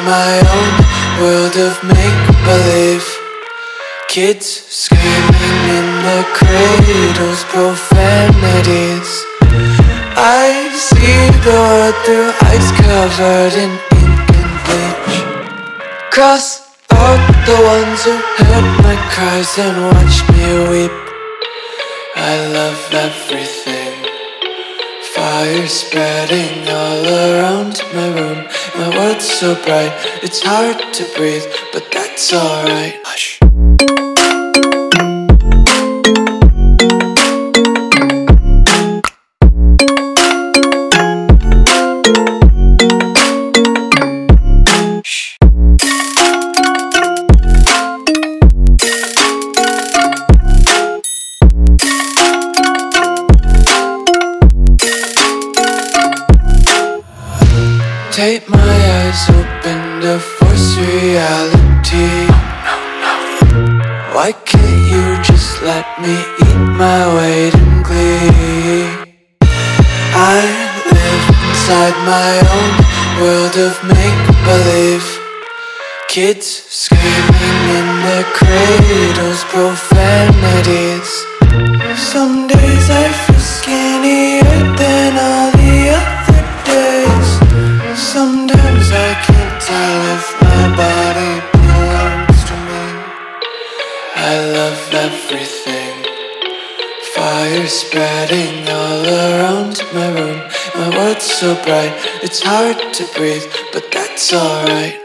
my own world of make-believe. Kids screaming in the cradles, profanities. I see the world through ice covered in ink and bleach. Cross out the ones who heard my cries and watched me weep. I love everything. Fire spreading all around my room. My world's so bright, it's hard to breathe, but that's alright. Hush. Take my eyes open to force reality. Why can't you just let me eat my weight in glee? I live inside my own world of make-believe. Kids screaming in their cradles, profanities. Some days I feel skinnier than all the other days. Sometimes I can't tell if my body belongs to me. I love everything. Fire spreading all around my room. My world's so bright, it's hard to breathe, but that's alright.